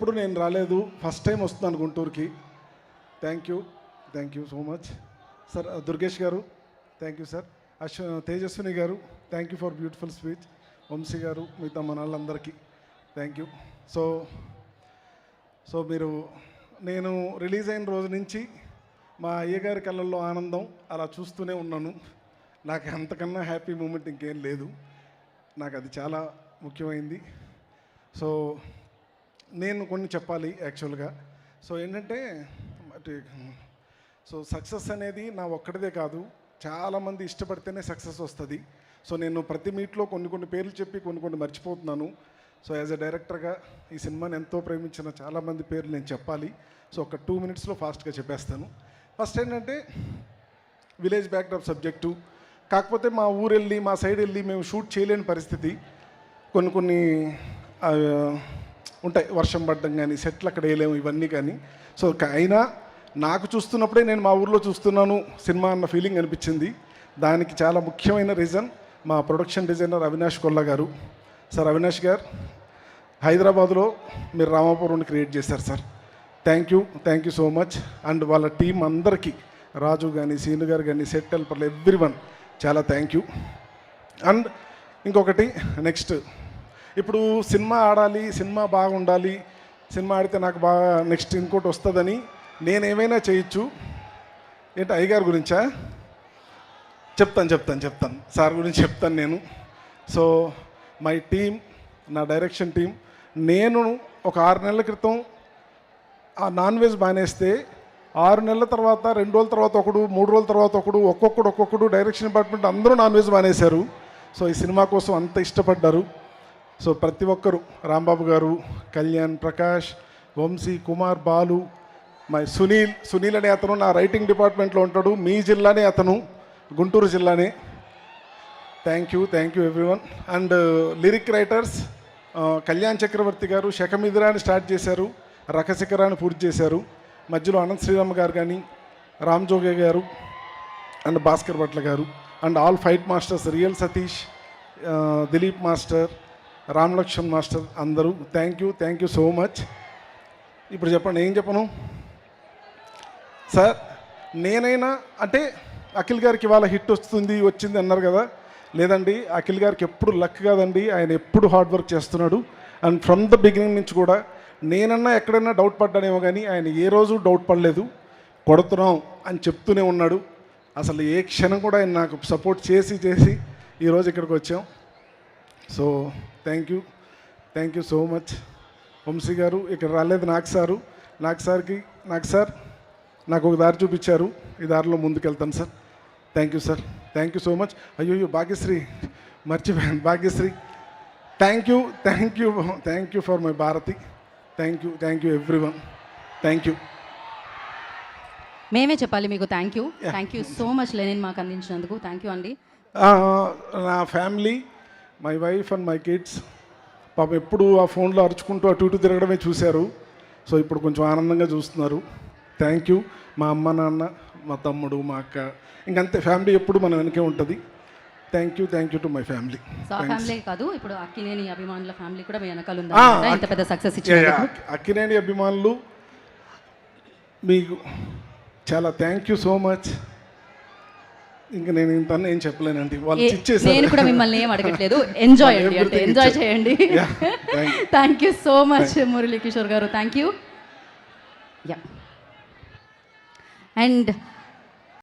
ఇప్పుడు నేను రాలేదు, ఫస్ట్ టైం వస్తున్నాను గుంటూరుకి. Thank you so much sir. Durgesh garu thank you sir. Tejaswini garu thank you for beautiful speech. Vamsi garu, మిగతా మన వాళ్ళందరికీ థ్యాంక్ యూ. సో మీరు నేను రిలీజ్ అయిన రోజు నుంచి మా అయ్యగారి కళ్ళల్లో ఆనందం అలా చూస్తూనే ఉన్నాను. నాకు అంతకన్నా హ్యాపీ మూమెంట్ ఇంకేం లేదు. నాకు అది చాలా ముఖ్యమైంది. సో నేను కొన్ని చెప్పాలి యాక్చువల్గా. సో ఏంటంటే సక్సెస్ అనేది నా ఒక్కడిదే కాదు, చాలామంది ఇష్టపడితేనే సక్సెస్ వస్తుంది. సో నేను ప్రతి మీట్లో కొన్ని పేర్లు చెప్పి కొన్ని మర్చిపోతున్నాను. సో యాజ్ ఎ డైరెక్టర్గా ఈ సినిమాని ఎంతో ప్రేమించిన చాలామంది పేర్లు నేను చెప్పాలి. సో ఒక 2 minutesలో ఫాస్ట్గా చెప్పేస్తాను. ఫస్ట్ ఏంటంటే విలేజ్ బ్యాక్డ్రాప్ సబ్జెక్టు, కాకపోతే మా ఊరు వెళ్ళి మా సైడ్ వెళ్ళి మేము షూట్ చేయలేని పరిస్థితి. కొన్ని ఉంటాయి, వర్షం పడడం కానీ, సెట్లు అక్కడ వేయలేము, ఇవన్నీ కానీ. సో అయినా నాకు చూస్తున్నప్పుడే నేను మా ఊర్లో చూస్తున్నాను సినిమా అన్న ఫీలింగ్ అనిపించింది. దానికి చాలా ముఖ్యమైన రీజన్ మా ప్రొడక్షన్ డిజైనర్ అవినాష్ కొల్లా గారు. సార్ అవినాష్ గారు, హైదరాబాద్లో మీరు రామాపురం క్రియేట్ చేశారు sir. Thank you so much. And వాళ్ళ టీం అందరికీ, రాజు కానీ, సీను గారు కానీ, సెట్ హెల్పర్లు, ఎవ్రీవన్ చాలా థ్యాంక్ యూ. అండ్ ఇంకొకటి, నెక్స్ట్ ఇప్పుడు సినిమా ఆడాలి, సినిమా బాగుండాలి, సినిమా ఆడితే నాకు బాగా నెక్స్ట్ ఇంకోటి వస్తుందని నేనేమైనా చేయొచ్చు. ఏంటి అయ్యగారి గురించా? చెప్తాను సార్ గురించి చెప్తాను నేను. సో మై టీమ్, నా డైరెక్షన్ టీం, నేను ఒక 6 నెలల క్రితం ఆ నాన్ వెజ్ బానేస్తే 6 నెలల తర్వాత, 2 రోజుల తర్వాత ఒకడు, 3 రోజుల తర్వాత ఒకడు, ఒక్కొక్కడు డైరెక్షన్ డిపార్ట్మెంట్ అందరూ నాన్ వెజ్ బానేశారు. సో ఈ సినిమా కోసం అంత ఇష్టపడ్డారు. సో ప్రతి ఒక్కరు, రాంబాబు గారు, కళ్యాణ్, ప్రకాష్, వంశీ, కుమార్, బాలు, మై సునీల్ అనే అతను నా రైటింగ్ డిపార్ట్మెంట్లో ఉంటాడు. మీ జిల్లానే అతను, గుంటూరు జిల్లానే. Thank you everyone. And lyric writers Kalyan Chakravarthi garu శకమిదిరాని స్టార్ట్ చేశారు, రకశిఖరాన్ని పూర్తి చేశారు. మధ్యలో అనంత్ శ్రీరామ్ గారు కానీ, రామ్ జోగే గారు అండ్ భాస్కర్ భట్ల గారు. And all fight masters, real Satish, Dilip master, Ram Lakshman master, అందరూ థ్యాంక్ యూ సో మచ్. ఇప్పుడు చెప్పండి, ఏం చెప్పను సార్? నేనైనా అంటే అఖిల్ గారికి ఇవాళ హిట్ వచ్చింది అన్నారు కదా. లేదండి, అఖిల్ గారికి ఎప్పుడు లక్ కాదండి, ఆయన ఎప్పుడు హార్డ్ వర్క్ చేస్తున్నాడు. అండ్ ఫ్రమ్ ద బిగినింగ్ నుంచి కూడా నేనన్నా ఎక్కడైనా డౌట్ పడ్డానేమో కానీ ఆయన ఏ రోజు డౌట్ పడలేదు. కొడుతున్నాం అని చెప్తూనే ఉన్నాడు. అసలు ఏ క్షణం కూడా ఆయన నాకు సపోర్ట్ చేసి ఈరోజు ఇక్కడికి వచ్చాం. So thank you so much. Vamsi గారు ఇక్కడ రాలేదు, నాకు సార్ నాకు ఒక దారి చూపించారు, ఈ దారిలో ముందుకెళ్తాను sir. Thank you so much. అయ్యో భాగ్యశ్రీ మర్చిపోయాను, Bhagyashree thank you for my Bharati. Thank you everyone. Thank you. మేమే చెప్పాలి మీకు thank you so much Lenin మాకు అందించినందుకు. థ్యాంక్ యూ అండి. నా family, my wife and my kids పాపం ఎప్పుడు ఆ ఫోన్లో అరుచుకుంటూ అటు ఇటు తిరగడమే చూశారు. సో ఇప్పుడు కొంచెం ఆనందంగా చూస్తున్నారు. Thank you. మా అమ్మ, నాన్న, మా తమ్ముడు, మా అక్క, ఇంకంతే ఫ్యామిలీ ఎప్పుడు మన వెనకే ఉంటుంది. Thank you to my family. Family కాదు, ఇప్పుడు అక్కినేని అభిమానుల ఫ్యామిలీ కూడా మీ వెనకాల ఉంది. ఇంత పెద్ద సక్సెస్ ఇచ్చారు అక్కినేని అభిమానులు, మీకు చాలా థ్యాంక్ యూ సో మచ్. ఇంకా నేను ఇంత ఏం చెప్పలేనండి, వాళ్ళు ఇచ్చేసారు. నేను కూడా మిమ్మల్ని ఏం అడగట్లేదు, ఎంజాయ్ చేయండి. Thank you so much Murali Kishore garu. Thank you. And